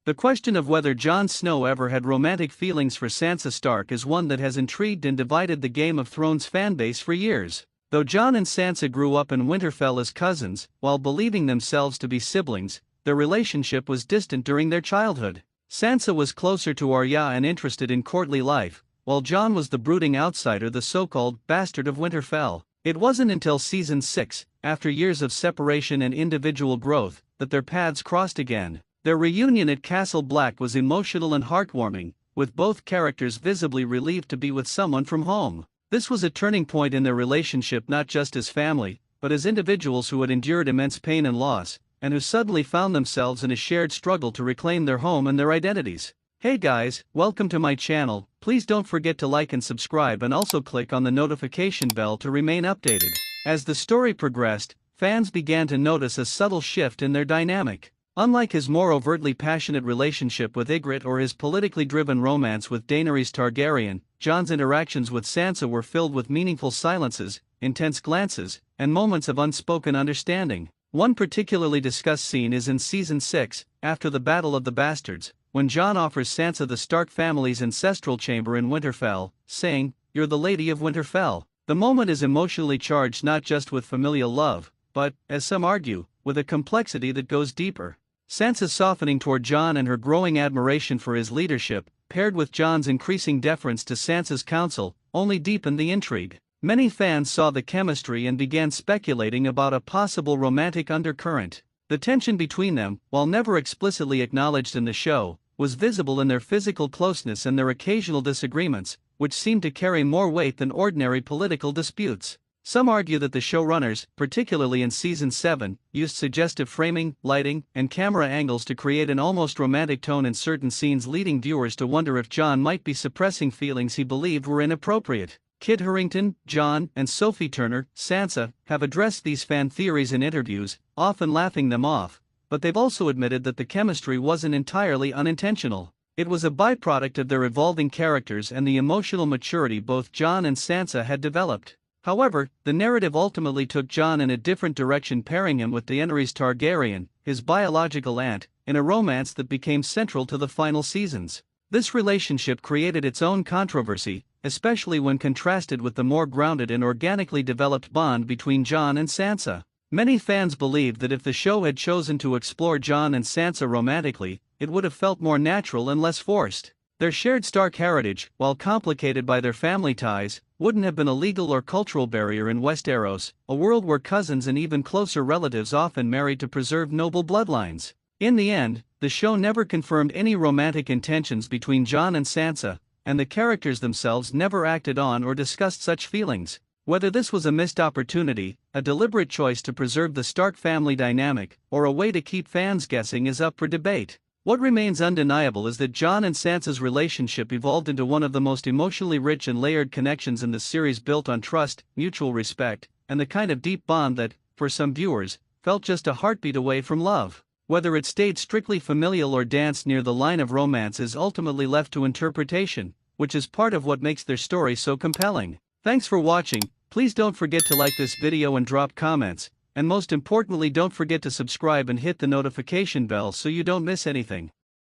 The question of whether Jon Snow ever had romantic feelings for Sansa Stark is one that has intrigued and divided the Game of Thrones fanbase for years. Though Jon and Sansa grew up in Winterfell as cousins, while believing themselves to be siblings, their relationship was distant during their childhood. Sansa was closer to Arya and interested in courtly life, while Jon was the brooding outsider, the so-called bastard of Winterfell. It wasn't until season 6, after years of separation and individual growth, that their paths crossed again. Their reunion at Castle Black was emotional and heartwarming, with both characters visibly relieved to be with someone from home. This was a turning point in their relationship, not just as family, but as individuals who had endured immense pain and loss, and who suddenly found themselves in a shared struggle to reclaim their home and their identities. Hey guys, welcome to my channel. Please don't forget to like and subscribe, and also click on the notification bell to remain updated. As the story progressed, fans began to notice a subtle shift in their dynamic. Unlike his more overtly passionate relationship with Ygritte or his politically driven romance with Daenerys Targaryen, Jon's interactions with Sansa were filled with meaningful silences, intense glances, and moments of unspoken understanding. One particularly discussed scene is in season 6, after the Battle of the Bastards, when Jon offers Sansa the Stark family's ancestral chamber in Winterfell, saying, "You're the Lady of Winterfell." The moment is emotionally charged, not just with familial love, but, as some argue, with a complexity that goes deeper. Sansa's softening toward Jon and her growing admiration for his leadership, paired with Jon's increasing deference to Sansa's counsel, only deepened the intrigue. Many fans saw the chemistry and began speculating about a possible romantic undercurrent. The tension between them, while never explicitly acknowledged in the show, was visible in their physical closeness and their occasional disagreements, which seemed to carry more weight than ordinary political disputes. Some argue that the showrunners, particularly in season 7, used suggestive framing, lighting, and camera angles to create an almost romantic tone in certain scenes, leading viewers to wonder if Jon might be suppressing feelings he believed were inappropriate. Kit Harington, Jon, and Sophie Turner, Sansa, have addressed these fan theories in interviews, often laughing them off, but they've also admitted that the chemistry wasn't entirely unintentional. It was a byproduct of their evolving characters and the emotional maturity both Jon and Sansa had developed. However, the narrative ultimately took Jon in a different direction, pairing him with Daenerys Targaryen, his biological aunt, in a romance that became central to the final seasons. This relationship created its own controversy, especially when contrasted with the more grounded and organically developed bond between Jon and Sansa. Many fans believed that if the show had chosen to explore Jon and Sansa romantically, it would have felt more natural and less forced. Their shared Stark heritage, while complicated by their family ties, wouldn't have been a legal or cultural barrier in Westeros, a world where cousins and even closer relatives often married to preserve noble bloodlines. In the end, the show never confirmed any romantic intentions between Jon and Sansa, and the characters themselves never acted on or discussed such feelings. Whether this was a missed opportunity, a deliberate choice to preserve the Stark family dynamic, or a way to keep fans guessing is up for debate. What remains undeniable is that Jon and Sansa's relationship evolved into one of the most emotionally rich and layered connections in the series, built on trust, mutual respect, and the kind of deep bond that, for some viewers, felt just a heartbeat away from love. Whether it stayed strictly familial or danced near the line of romance is ultimately left to interpretation, which is part of what makes their story so compelling. Thanks for watching. Please don't forget to like this video and drop comments, and most importantly, don't forget to subscribe and hit the notification bell so you don't miss anything.